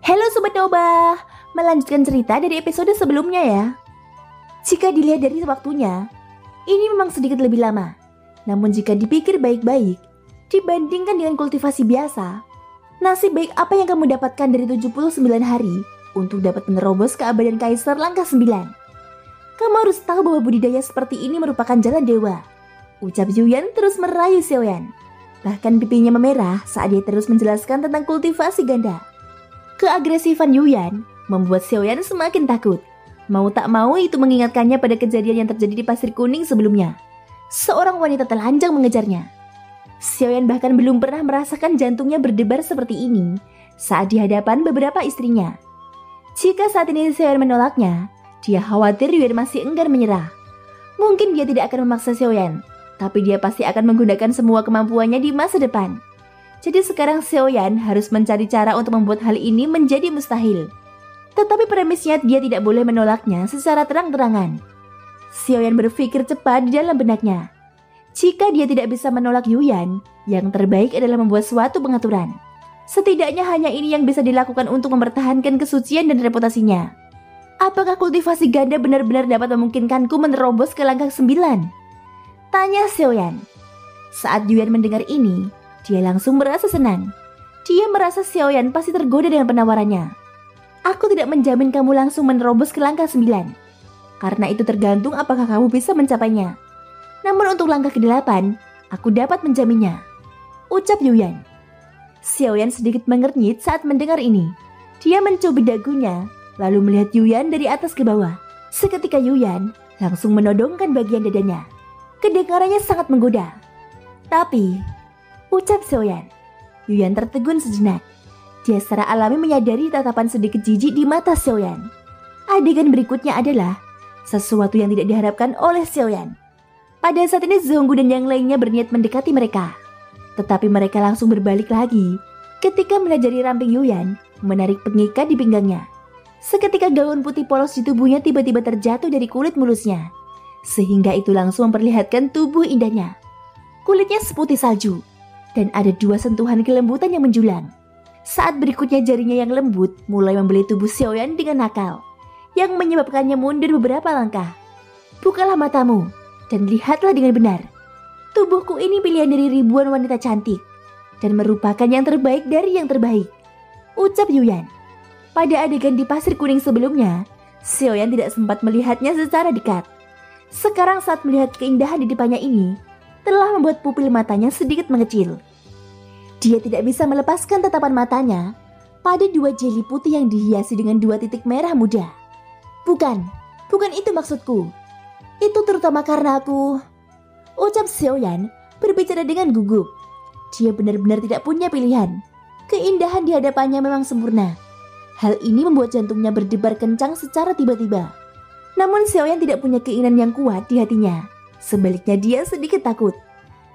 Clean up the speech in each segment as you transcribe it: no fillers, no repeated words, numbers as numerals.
Halo Sobat Noba, melanjutkan cerita dari episode sebelumnya ya. Jika dilihat dari waktunya, ini memang sedikit lebih lama. Namun jika dipikir baik-baik, dibandingkan dengan kultivasi biasa, nasib baik apa yang kamu dapatkan dari 79 hari untuk dapat menerobos keabadian Kaisar langkah 9? Kamu harus tahu bahwa budidaya seperti ini merupakan jalan dewa, ucap Yuyan terus merayu Xiaoyan. Bahkan pipinya memerah saat dia terus menjelaskan tentang kultivasi ganda. Keagresifan Yuyan membuat Xiaoyan semakin takut. Mau tak mau itu mengingatkannya pada kejadian yang terjadi di Pasir Kuning sebelumnya. Seorang wanita telanjang mengejarnya. Xiaoyan bahkan belum pernah merasakan jantungnya berdebar seperti ini saat di hadapan beberapa istrinya. Jika saat ini Xiaoyan menolaknya, dia khawatir Yuyan masih enggan menyerah. Mungkin dia tidak akan memaksa Xiaoyan, tapi dia pasti akan menggunakan semua kemampuannya di masa depan. Jadi sekarang Xiaoyan harus mencari cara untuk membuat hal ini menjadi mustahil. Tetapi premisnya dia tidak boleh menolaknya secara terang-terangan. Xiaoyan berpikir cepat di dalam benaknya. Jika dia tidak bisa menolak Yuyan, yang terbaik adalah membuat suatu pengaturan. Setidaknya hanya ini yang bisa dilakukan untuk mempertahankan kesucian dan reputasinya. Apakah kultivasi ganda benar-benar dapat memungkinkanku menerobos ke langkah 9? Tanya Xiaoyan. Saat Yuyan mendengar ini, dia langsung merasa senang. Dia merasa Xiaoyan pasti tergoda dengan penawarannya. Aku tidak menjamin kamu langsung menerobos ke langkah 9. Karena itu tergantung apakah kamu bisa mencapainya. Namun untuk langkah ke-8, aku dapat menjaminnya, ucap Yuyan. Xiaoyan sedikit mengernyit saat mendengar ini. Dia mencubit dagunya, lalu melihat Yuyan dari atas ke bawah. Seketika Yuyan langsung menodongkan bagian dadanya. Kedengarannya sangat menggoda. Tapi, ucap Xiaoyan. Yuyan tertegun sejenak. Dia secara alami menyadari tatapan sedikit jijik di mata Xiaoyan. Adegan berikutnya adalah sesuatu yang tidak diharapkan oleh Xiaoyan. Pada saat ini Zhonggu dan yang lainnya berniat mendekati mereka. Tetapi mereka langsung berbalik lagi ketika melihat jari ramping Yuyan menarik pengikat di pinggangnya. Seketika gaun putih polos di tubuhnya tiba-tiba terjatuh dari kulit mulusnya. Sehingga itu langsung memperlihatkan tubuh indahnya. Kulitnya seputih salju dan ada 2 sentuhan kelembutan yang menjulang. Saat berikutnya jarinya yang lembut mulai membeli tubuh Xiaoyan dengan nakal, yang menyebabkannya mundur beberapa langkah. Bukalah matamu dan lihatlah dengan benar. Tubuhku ini pilihan dari ribuan wanita cantik dan merupakan yang terbaik dari yang terbaik, ucap Yuyan. Pada adegan di Pasir Kuning sebelumnya, Xiaoyan tidak sempat melihatnya secara dekat. Sekarang saat melihat keindahan di depannya ini, telah membuat pupil matanya sedikit mengecil. Dia tidak bisa melepaskan tatapan matanya pada 2 jeli putih yang dihiasi dengan 2 titik merah muda. Bukan itu maksudku. Itu terutama karena aku, ucap Xiaoyan berbicara dengan gugup. Dia benar-benar tidak punya pilihan. Keindahan di hadapannya memang sempurna. Hal ini membuat jantungnya berdebar kencang secara tiba-tiba. Namun Xiaoyan tidak punya keinginan yang kuat di hatinya. Sebaliknya dia sedikit takut.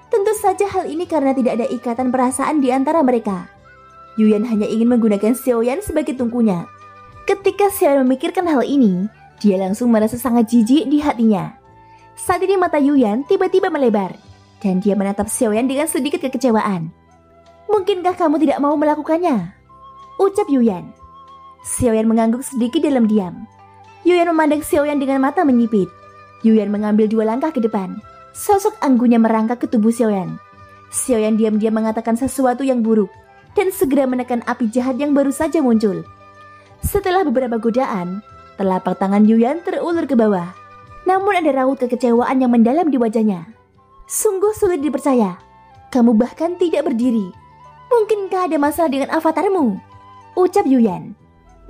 Tentu saja hal ini karena tidak ada ikatan perasaan di antara mereka. Yuyan hanya ingin menggunakan Xiaoyan sebagai tungkunya. Ketika Xiaoyan memikirkan hal ini, dia langsung merasa sangat jijik di hatinya. Saat ini mata Yuyan tiba-tiba melebar, dan dia menatap Xiaoyan dengan sedikit kekecewaan. Mungkinkah kamu tidak mau melakukannya? Ucap Yuyan. Xiaoyan mengangguk sedikit dalam diam. Yuyan memandang Xiaoyan dengan mata menyipit. Yuyan mengambil 2 langkah ke depan. Sosok anggunnya merangkak ke tubuh Xiaoyan. Xiaoyan diam-diam mengatakan sesuatu yang buruk dan segera menekan api jahat yang baru saja muncul. Setelah beberapa godaan, telapak tangan Yuyan terulur ke bawah. Namun ada raut kekecewaan yang mendalam di wajahnya. Sungguh sulit dipercaya. Kamu bahkan tidak berdiri. Mungkinkah ada masalah dengan avatarmu? Ucap Yuyan.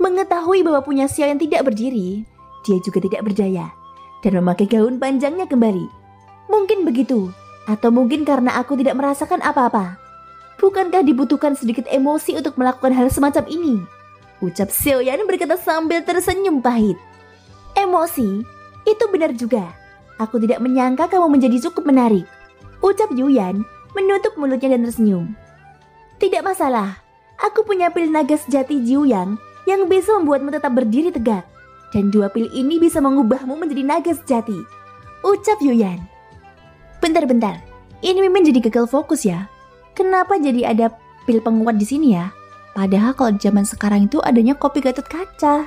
Mengetahui bahwa punya Xiaoyan tidak berdiri, dia juga tidak berdaya dan memakai gaun panjangnya kembali. Mungkin begitu, atau mungkin karena aku tidak merasakan apa-apa. Bukankah dibutuhkan sedikit emosi untuk melakukan hal semacam ini? Ucap Xiaoyan berkata sambil tersenyum pahit. Emosi? Itu benar juga. Aku tidak menyangka kamu menjadi cukup menarik. Ucap Yuyan menutup mulutnya dan tersenyum. Tidak masalah, aku punya pil naga sejati Jiuyang yang bisa membuatmu tetap berdiri tegak. Dan 2 pil ini bisa mengubahmu menjadi naga sejati, ucap Yuyan. Bentar, ini Mimin jadi gagal fokus ya. Kenapa jadi ada pil penguat di sini ya? Padahal kalau di zaman sekarang itu adanya kopi Gatot Kaca.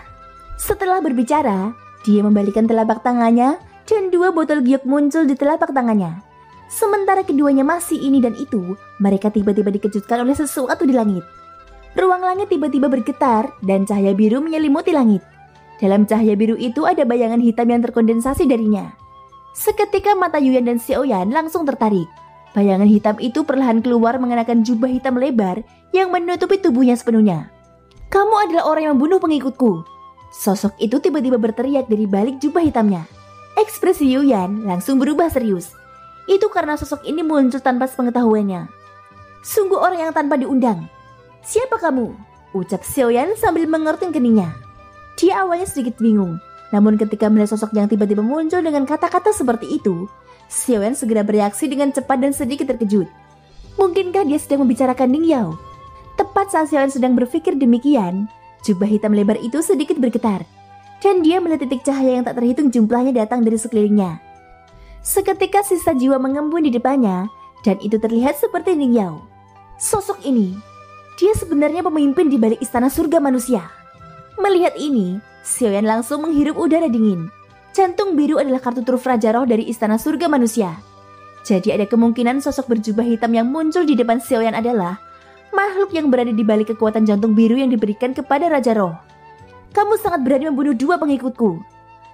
Setelah berbicara, dia membalikkan telapak tangannya dan 2 botol giok muncul di telapak tangannya. Sementara keduanya masih ini dan itu, mereka tiba-tiba dikejutkan oleh sesuatu di langit. Ruang langit tiba-tiba bergetar dan cahaya biru menyelimuti langit. Dalam cahaya biru itu ada bayangan hitam yang terkondensasi darinya. Seketika mata Yuyan dan Xiaoyan langsung tertarik. Bayangan hitam itu perlahan keluar mengenakan jubah hitam lebar yang menutupi tubuhnya sepenuhnya. "Kamu adalah orang yang membunuh pengikutku." Sosok itu tiba-tiba berteriak dari balik jubah hitamnya. Ekspresi Yuyan langsung berubah serius. Itu karena sosok ini muncul tanpa sepengetahuannya. "Sungguh orang yang tanpa diundang. Siapa kamu?" ucap Xiaoyan sambil mengerutkan keningnya. Dia awalnya sedikit bingung, namun ketika melihat sosok yang tiba-tiba muncul dengan kata-kata seperti itu, Xiaoyan segera bereaksi dengan cepat dan sedikit terkejut. Mungkinkah dia sedang membicarakan Ning Yao? Tepat saat Xiaoyan sedang berpikir demikian, jubah hitam lebar itu sedikit bergetar, dan dia melihat titik cahaya yang tak terhitung jumlahnya datang dari sekelilingnya. Seketika sisa jiwa mengembun di depannya, dan itu terlihat seperti Ning Yao. Sosok ini, dia sebenarnya pemimpin di balik istana surga manusia. Melihat ini, Xiaoyan langsung menghirup udara dingin. Jantung biru adalah kartu truf Raja Roh dari istana surga manusia. Jadi ada kemungkinan sosok berjubah hitam yang muncul di depan Xiaoyan adalah makhluk yang berada di balik kekuatan jantung biru yang diberikan kepada Raja Roh. "Kamu sangat berani membunuh 2 pengikutku."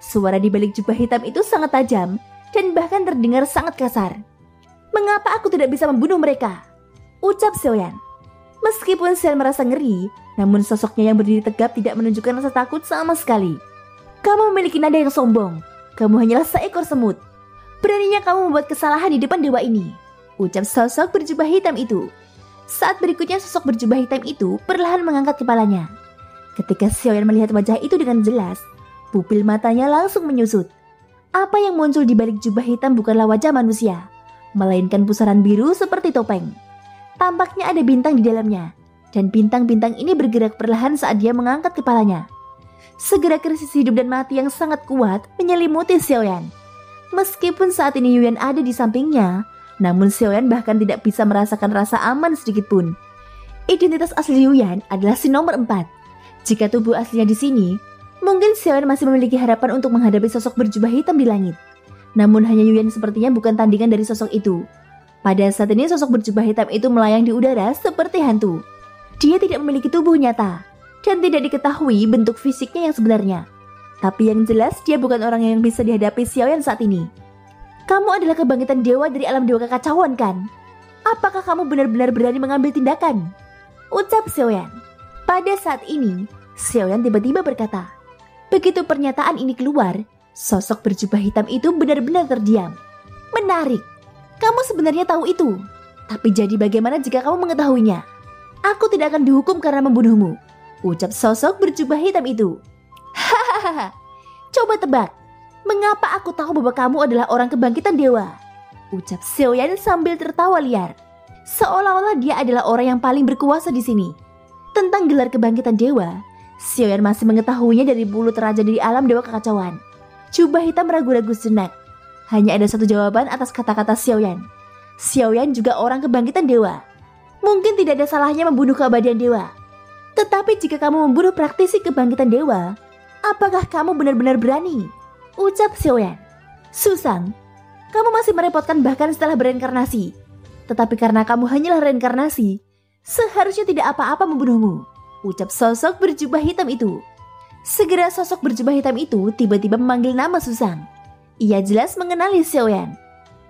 Suara di balik jubah hitam itu sangat tajam dan bahkan terdengar sangat kasar. "Mengapa aku tidak bisa membunuh mereka?" ucap Xiaoyan. Meskipun Xiaoyan merasa ngeri, namun sosoknya yang berdiri tegap tidak menunjukkan rasa takut sama sekali. "Kamu memiliki nada yang sombong. Kamu hanyalah seekor semut. Beraninya kamu membuat kesalahan di depan dewa ini," ucap sosok berjubah hitam itu. Saat berikutnya sosok berjubah hitam itu perlahan mengangkat kepalanya. Ketika Xiaoyan melihat wajah itu dengan jelas, pupil matanya langsung menyusut. Apa yang muncul di balik jubah hitam bukanlah wajah manusia, melainkan pusaran biru seperti topeng. Tampaknya ada bintang di dalamnya, dan bintang-bintang ini bergerak perlahan saat dia mengangkat kepalanya. Segera krisis hidup dan mati yang sangat kuat menyelimuti Xiaoyan. Meskipun saat ini Yuyan ada di sampingnya, namun Xiaoyan bahkan tidak bisa merasakan rasa aman sedikit pun. Identitas asli Yuyan adalah si nomor 4. Jika tubuh aslinya di sini, mungkin Xiaoyan masih memiliki harapan untuk menghadapi sosok berjubah hitam di langit. Namun hanya Yuyan sepertinya bukan tandingan dari sosok itu. Pada saat ini sosok berjubah hitam itu melayang di udara seperti hantu. Dia tidak memiliki tubuh nyata, dan tidak diketahui bentuk fisiknya yang sebenarnya. Tapi yang jelas dia bukan orang yang bisa dihadapi Xiaoyan saat ini. "Kamu adalah kebangkitan dewa dari alam dewa kekacauan, kan? Apakah kamu benar-benar berani mengambil tindakan?" ucap Xiaoyan. Pada saat ini, Xiaoyan tiba-tiba berkata. Begitu pernyataan ini keluar, sosok berjubah hitam itu benar-benar terdiam. "Menarik. Kamu sebenarnya tahu itu. Tapi jadi bagaimana jika kamu mengetahuinya? Aku tidak akan dihukum karena membunuhmu," ucap sosok berjubah hitam itu. "Hahaha. Coba tebak. Mengapa aku tahu bahwa kamu adalah orang kebangkitan dewa?" ucap Xiaoyan sambil tertawa liar. Seolah-olah dia adalah orang yang paling berkuasa di sini. Tentang gelar kebangkitan dewa, Xiaoyan masih mengetahuinya dari mulut raja dari alam dewa kekacauan. Jubah hitam ragu-ragu sejenak. Hanya ada satu jawaban atas kata-kata Xiaoyan. Xiaoyan juga orang kebangkitan dewa. Mungkin tidak ada salahnya membunuh keabadian dewa. Tetapi jika kamu membunuh praktisi kebangkitan dewa, apakah kamu benar-benar berani? Ucap Xiaoyan. "Susang, kamu masih merepotkan bahkan setelah bereinkarnasi. Tetapi karena kamu hanyalah reinkarnasi, seharusnya tidak apa-apa membunuhmu," ucap sosok berjubah hitam itu. Segera sosok berjubah hitam itu tiba-tiba memanggil nama Susang. Ia jelas mengenali Xiaoyan.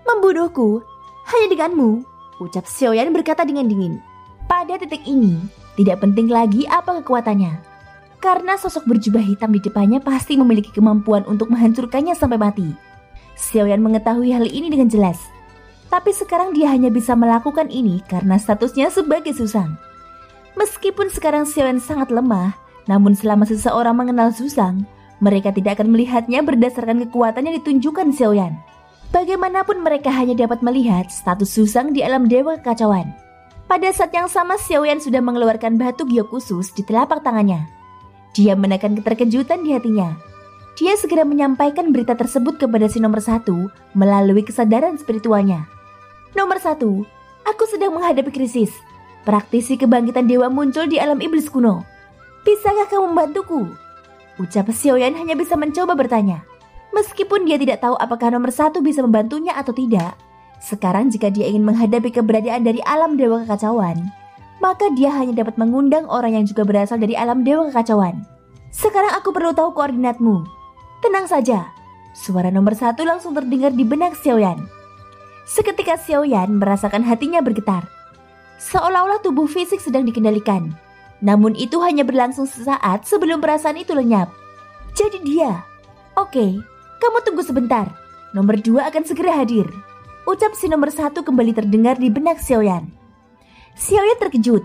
"Membunuhku hanya denganmu," ucap Xiaoyan berkata dengan dingin. Pada titik ini, tidak penting lagi apa kekuatannya. Karena sosok berjubah hitam di depannya pasti memiliki kemampuan untuk menghancurkannya sampai mati. Xiaoyan mengetahui hal ini dengan jelas. Tapi sekarang dia hanya bisa melakukan ini karena statusnya sebagai Susang. Meskipun sekarang Xiaoyan sangat lemah, namun selama seseorang mengenal Susang, mereka tidak akan melihatnya berdasarkan kekuatan yang ditunjukkan Xiaoyan. Bagaimanapun mereka hanya dapat melihat status Susang di alam dewa kekacauan. Pada saat yang sama Xiaoyan sudah mengeluarkan batu giok khusus di telapak tangannya. Dia menekan keterkejutan di hatinya. Dia segera menyampaikan berita tersebut kepada si nomor 1 melalui kesadaran spiritualnya. "Nomor 1, aku sedang menghadapi krisis. praktisi kebangkitan dewa muncul di alam iblis kuno. Bisakah kamu membantuku? Ucap Xiaoyan hanya bisa mencoba bertanya. Meskipun dia tidak tahu apakah nomor 1 bisa membantunya atau tidak. Sekarang jika dia ingin menghadapi keberadaan dari alam dewa kekacauan, maka dia hanya dapat mengundang orang yang juga berasal dari alam dewa kekacauan. Sekarang aku perlu tahu koordinatmu. Tenang saja. Suara nomor 1 langsung terdengar di benak Xiaoyan. Seketika Xiaoyan merasakan hatinya bergetar. Seolah-olah tubuh fisik sedang dikendalikan. Namun itu hanya berlangsung sesaat sebelum perasaan itu lenyap. Jadi dia. Oke, kamu tunggu sebentar. Nomor 2 akan segera hadir. Ucap si nomor 1 kembali terdengar di benak Xiaoyan. Xiaoyan terkejut.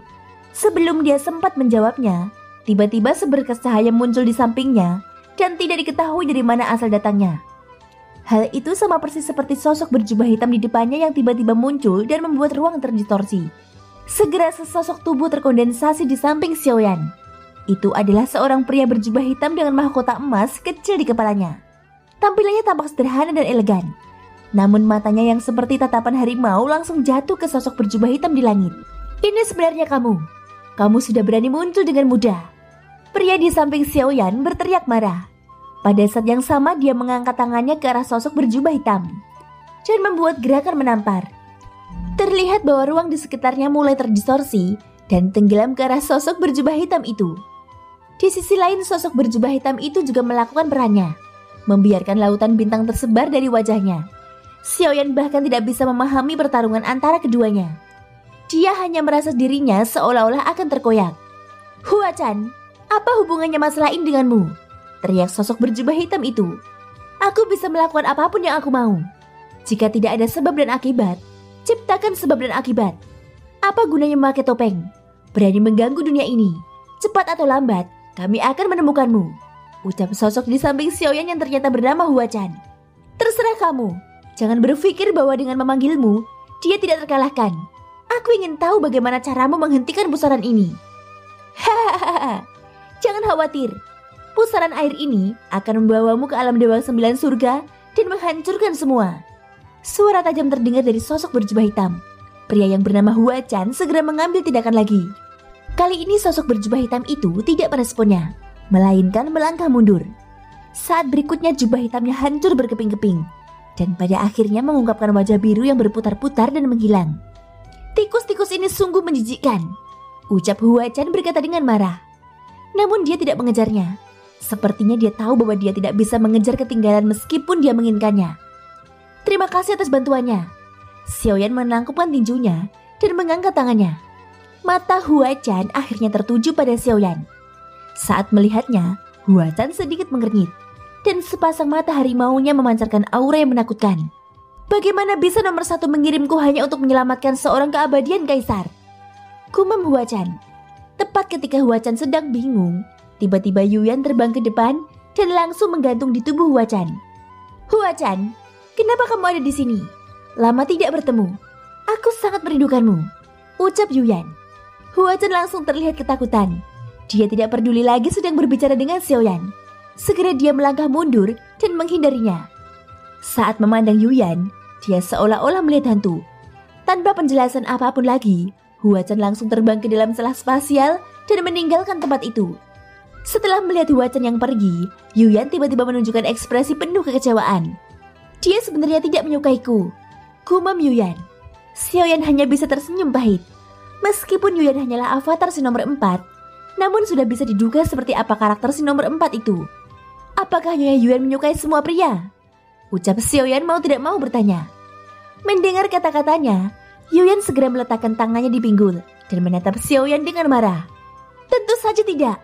Sebelum dia sempat menjawabnya, tiba-tiba seberkas cahaya muncul di sampingnya dan tidak diketahui dari mana asal datangnya. Hal itu sama persis seperti sosok berjubah hitam di depannya yang tiba-tiba muncul dan membuat ruang terdistorsi. Segera sesosok tubuh terkondensasi di samping Xiaoyan. Itu adalah seorang pria berjubah hitam dengan mahkota emas kecil di kepalanya. Tampilannya tampak sederhana dan elegan. Namun matanya yang seperti tatapan harimau langsung jatuh ke sosok berjubah hitam di langit. Ini sebenarnya kamu. Kamu sudah berani muncul dengan mudah. Pria di samping Xiaoyan berteriak marah. Pada saat yang sama dia mengangkat tangannya ke arah sosok berjubah hitam dan membuat gerakan menampar. Terlihat bahwa ruang di sekitarnya mulai terdistorsi dan tenggelam ke arah sosok berjubah hitam itu. Di sisi lain sosok berjubah hitam itu juga melakukan perannya, membiarkan lautan bintang tersebar dari wajahnya. Xiaoyan bahkan tidak bisa memahami pertarungan antara keduanya. Dia hanya merasa dirinya seolah-olah akan terkoyak. Huachan, apa hubungannya masalah ini denganmu? Teriak sosok berjubah hitam itu. Aku bisa melakukan apapun yang aku mau. Jika tidak ada sebab dan akibat, ciptakan sebab dan akibat. Apa gunanya memakai topeng? Berani mengganggu dunia ini. Cepat atau lambat, kami akan menemukanmu. Ucap sosok di samping Xiaoyan yang ternyata bernama Huachan. Terserah kamu. Jangan berpikir bahwa dengan memanggilmu, dia tidak terkalahkan. Aku ingin tahu bagaimana caramu menghentikan pusaran ini. Hahaha. Jangan khawatir. Pusaran air ini akan membawamu ke alam dewa 9 surga dan menghancurkan semua. Suara tajam terdengar dari sosok berjubah hitam. Pria yang bernama Huachan segera mengambil tindakan lagi. Kali ini sosok berjubah hitam itu tidak meresponnya, melainkan melangkah mundur. Saat berikutnya jubah hitamnya hancur berkeping-keping dan pada akhirnya mengungkapkan wajah biru yang berputar-putar dan menghilang. Tikus-tikus ini sungguh menjijikkan, ucap Huachan berkata dengan marah. Namun dia tidak mengejarnya. Sepertinya dia tahu bahwa dia tidak bisa mengejar ketinggalan meskipun dia menginginkannya. Terima kasih atas bantuannya. Xiaoyan menangkupkan tinjunya dan mengangkat tangannya. Mata Huachan akhirnya tertuju pada Xiaoyan. Saat melihatnya, Huachan sedikit mengernyit dan sepasang mata harimaunya memancarkan aura yang menakutkan. Bagaimana bisa nomor 1 mengirimku hanya untuk menyelamatkan seorang keabadian kaisar? Gumam Huachan. Tepat ketika Huachan sedang bingung, tiba-tiba Yuyan terbang ke depan dan langsung menggantung di tubuh Huachan. Huachan, kenapa kamu ada di sini? Lama tidak bertemu. Aku sangat merindukanmu, ucap Yuyan. Huachan langsung terlihat ketakutan. Dia tidak peduli lagi sedang berbicara dengan Xiaoyan. Segera dia melangkah mundur dan menghindarinya. Saat memandang Yuyan, dia seolah-olah melihat hantu. Tanpa penjelasan apapun lagi, Huachan langsung terbang ke dalam selah spasial dan meninggalkan tempat itu. Setelah melihat Huachan yang pergi, Yuyan tiba-tiba menunjukkan ekspresi penuh kekecewaan. Dia sebenarnya tidak menyukaiku, gumam Yuyan. Xiaoyan hanya bisa tersenyum pahit. Meskipun Yuyan hanyalah avatar si nomor 4, namun sudah bisa diduga seperti apa karakter si nomor 4 itu. Apakah Nyonya Yuyan menyukai semua pria? Ucap Xiaoyan mau tidak mau bertanya. Mendengar kata-katanya, Yuyan segera meletakkan tangannya di pinggul dan menatap Xiaoyan dengan marah. Tentu saja tidak.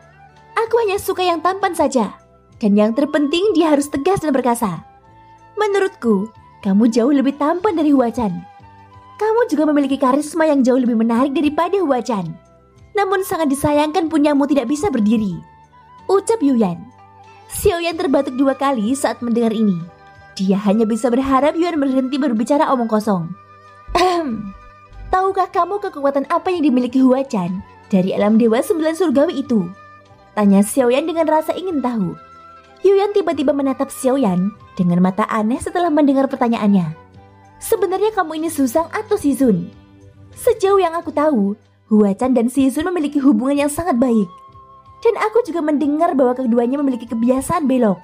Aku hanya suka yang tampan saja. Dan yang terpenting dia harus tegas dan perkasa. Menurutku, kamu jauh lebih tampan dari Huachan. Kamu juga memiliki karisma yang jauh lebih menarik daripada Huachan. Namun sangat disayangkan punyamu tidak bisa berdiri, ucap Yuyan. Xiaoyan terbatuk 2 kali saat mendengar ini. Dia hanya bisa berharap Yuyan berhenti berbicara omong kosong. Tahukah kamu kekuatan apa yang dimiliki Huachan dari alam dewa 9 surgawi itu? Tanya Xiaoyan dengan rasa ingin tahu. Yuyan tiba-tiba menatap Xiaoyan dengan mata aneh setelah mendengar pertanyaannya. Sebenarnya kamu ini Susang atau Shizun? Sejauh yang aku tahu, Hua Chan dan Sisun memiliki hubungan yang sangat baik. Dan aku juga mendengar bahwa keduanya memiliki kebiasaan belok,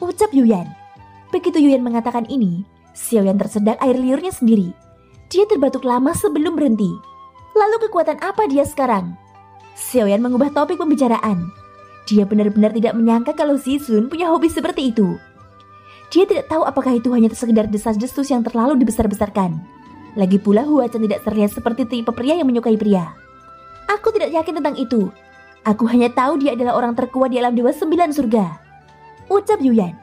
ucap Yuyan. Begitu Yuyan mengatakan ini, Xiaoyan tersedak air liurnya sendiri. Dia terbatuk lama sebelum berhenti. Lalu kekuatan apa dia sekarang? Xiaoyan mengubah topik pembicaraan. Dia benar-benar tidak menyangka kalau Sisun punya hobi seperti itu. Dia tidak tahu apakah itu hanya sekedar desas-desus yang terlalu dibesar-besarkan. Lagi pula Hua Chan tidak terlihat seperti tipe pria yang menyukai pria. Aku tidak yakin tentang itu. Aku hanya tahu dia adalah orang terkuat di alam Dewa 9 Surga, ucap Yuyan.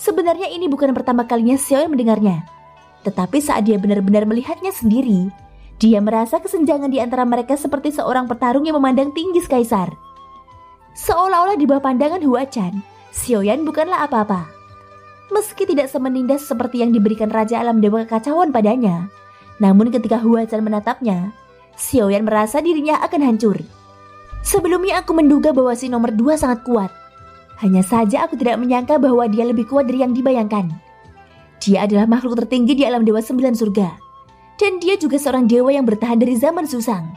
Sebenarnya ini bukan pertama kalinya Xiaoyan mendengarnya. Tetapi saat dia benar-benar melihatnya sendiri, dia merasa kesenjangan di antara mereka seperti seorang petarung yang memandang tinggi kaisar. Seolah-olah di bawah pandangan Hua Chan, Xiaoyan bukanlah apa-apa. Meski tidak semenindas seperti yang diberikan Raja Alam Dewa Kekacauan padanya, namun ketika Hua Chan menatapnya, Xiaoyan merasa dirinya akan hancur. Sebelumnya aku menduga bahwa si nomor 2 sangat kuat. Hanya saja aku tidak menyangka bahwa dia lebih kuat dari yang dibayangkan. Dia adalah makhluk tertinggi di alam Dewa 9 Surga. Dan dia juga seorang dewa yang bertahan dari zaman Susang.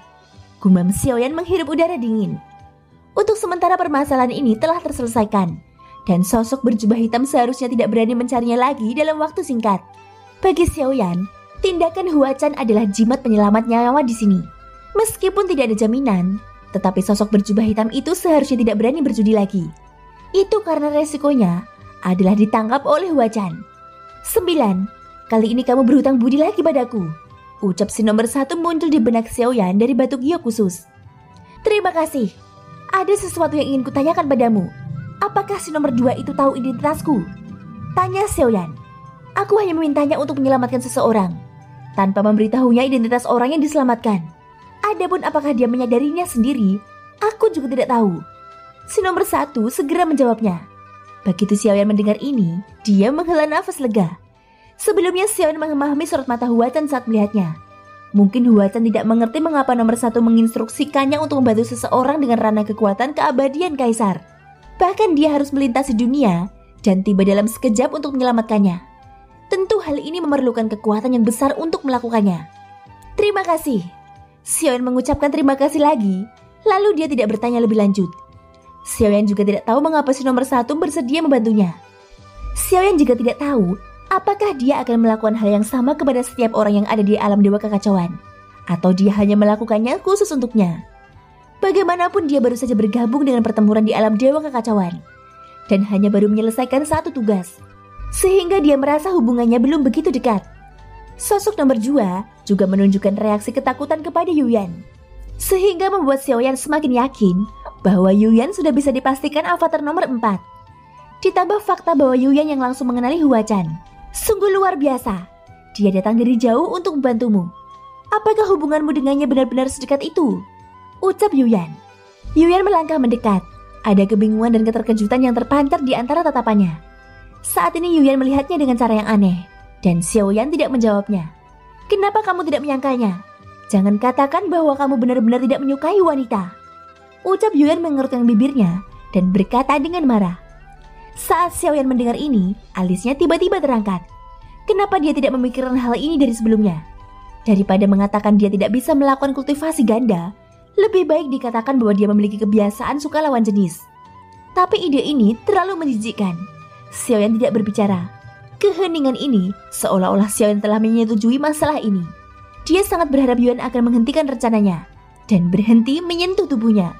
Gumam Xiaoyan menghirup udara dingin. Untuk sementara permasalahan ini telah terselesaikan, dan sosok berjubah hitam seharusnya tidak berani mencarinya lagi dalam waktu singkat. Bagi Xiaoyan, tindakan Hua Chan adalah jimat penyelamat nyawa di sini. Meskipun tidak ada jaminan, tetapi sosok berjubah hitam itu seharusnya tidak berani berjudi lagi. Itu karena resikonya adalah ditangkap oleh Hua Chan. 9. Kali ini kamu berhutang budi lagi padaku, ucap si nomor 1 muncul di benak Xiaoyan dari batu giok khusus. Terima kasih. Ada sesuatu yang ingin kutanyakan padamu. Apakah si nomor 2 itu tahu identitasku? Tanya Xiaoyan. Aku hanya memintanya untuk menyelamatkan seseorang, tanpa memberitahunya identitas orang yang diselamatkan. Adapun apakah dia menyadarinya sendiri, aku juga tidak tahu. Si nomor 1 segera menjawabnya. Begitu Xiaoyan mendengar ini, dia menghela nafas lega. Sebelumnya Xiaoyan memahami sorot mata Hua Chan saat melihatnya. Mungkin Hua Chan tidak mengerti mengapa nomor 1 menginstruksikannya untuk membantu seseorang dengan ranah kekuatan keabadian kaisar. Bahkan dia harus melintasi dunia dan tiba dalam sekejap untuk menyelamatkannya. Tentu hal ini memerlukan kekuatan yang besar untuk melakukannya. Terima kasih. Xiaoyan mengucapkan terima kasih lagi, lalu dia tidak bertanya lebih lanjut. Xiaoyan juga tidak tahu mengapa si nomor 1 bersedia membantunya. Xiaoyan juga tidak tahu apakah dia akan melakukan hal yang sama kepada setiap orang yang ada di alam Dewa Kekacauan, atau dia hanya melakukannya khusus untuknya. Bagaimanapun dia baru saja bergabung dengan pertempuran di alam Dewa Kekacauan, dan hanya baru menyelesaikan satu tugas, sehingga dia merasa hubungannya belum begitu dekat. Sosok nomor 2 juga menunjukkan reaksi ketakutan kepada Yuyan, sehingga membuat Xiaoyan semakin yakin bahwa Yuyan sudah bisa dipastikan avatar nomor 4. Ditambah fakta bahwa Yuyan yang langsung mengenali Hua Chan. Sungguh luar biasa. Dia datang dari jauh untuk membantumu. Apakah hubunganmu dengannya benar-benar sedekat itu? Ucap Yuyan. Yuyan melangkah mendekat. Ada kebingungan dan keterkejutan yang terpancar di antara tatapannya. Saat ini Yuyan melihatnya dengan cara yang aneh, dan Xiaoyan tidak menjawabnya. Kenapa kamu tidak menyangkanya? Jangan katakan bahwa kamu benar-benar tidak menyukai wanita. Ucap Yuyan mengerutkan bibirnya dan berkata dengan marah. Saat Xiaoyan mendengar ini, alisnya tiba-tiba terangkat. Kenapa dia tidak memikirkan hal ini dari sebelumnya? Daripada mengatakan dia tidak bisa melakukan kultivasi ganda, lebih baik dikatakan bahwa dia memiliki kebiasaan suka lawan jenis. Tapi ide ini terlalu menjijikkan. Xiaoyan tidak berbicara. Keheningan ini seolah-olah Xiaoyan telah menyetujui masalah ini. Dia sangat berharap Yuan akan menghentikan rencananya dan berhenti menyentuh tubuhnya.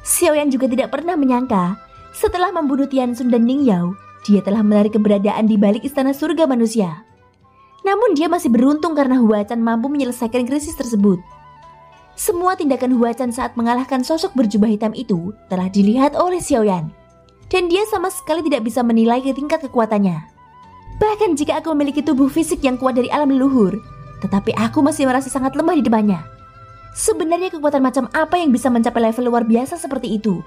Xiaoyan juga tidak pernah menyangka setelah membunuh Tianxun dan Ning Yao, dia telah menarik keberadaan di balik istana surga manusia. Namun dia masih beruntung karena Hua Chan mampu menyelesaikan krisis tersebut. Semua tindakan Hua Chan saat mengalahkan sosok berjubah hitam itu telah dilihat oleh Xiaoyan, dan dia sama sekali tidak bisa menilai tingkat kekuatannya. Bahkan jika aku memiliki tubuh fisik yang kuat dari alam leluhur, tetapi aku masih merasa sangat lemah di depannya. Sebenarnya kekuatan macam apa yang bisa mencapai level luar biasa seperti itu?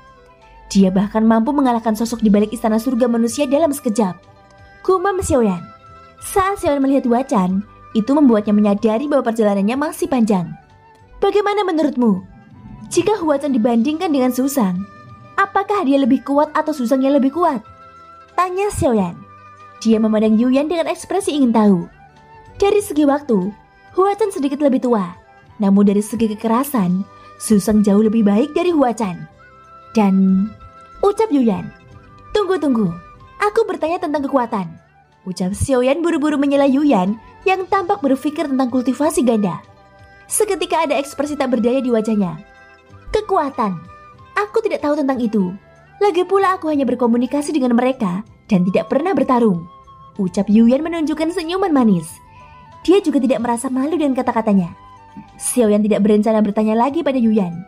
Dia bahkan mampu mengalahkan sosok di balik istana surga manusia dalam sekejap. Gumam Xiaoyan. Saat Xiaoyan melihat Hua Chan, itu membuatnya menyadari bahwa perjalanannya masih panjang. Bagaimana menurutmu? Jika Hua Chan dibandingkan dengan Susang, apakah dia lebih kuat atau Susang yang lebih kuat? Tanya Xiaoyan. Dia memandang Yuyan dengan ekspresi ingin tahu. Dari segi waktu, Hua Chan sedikit lebih tua. Namun dari segi kekerasan, Susang jauh lebih baik dari Huachan. Dan ucap Yuyan, "Tunggu. Aku bertanya tentang kekuatan." Ucap Xiaoyan buru-buru menyela Yuyan yang tampak berpikir tentang kultivasi ganda. Seketika ada ekspresi tak berdaya di wajahnya. "Kekuatan? Aku tidak tahu tentang itu. Lagi pula aku hanya berkomunikasi dengan mereka dan tidak pernah bertarung." Ucap Yuyan menunjukkan senyuman manis. Dia juga tidak merasa malu dengan kata-katanya. Xiaoyan tidak berencana bertanya lagi pada Yuyan.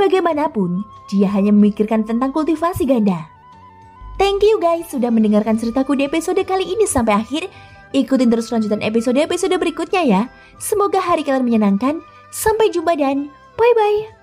Bagaimanapun, dia hanya memikirkan tentang kultivasi ganda. Thank you guys sudah mendengarkan ceritaku di episode kali ini sampai akhir. Ikutin terus lanjutan episode berikutnya ya. Semoga hari kalian menyenangkan. Sampai jumpa dan bye-bye.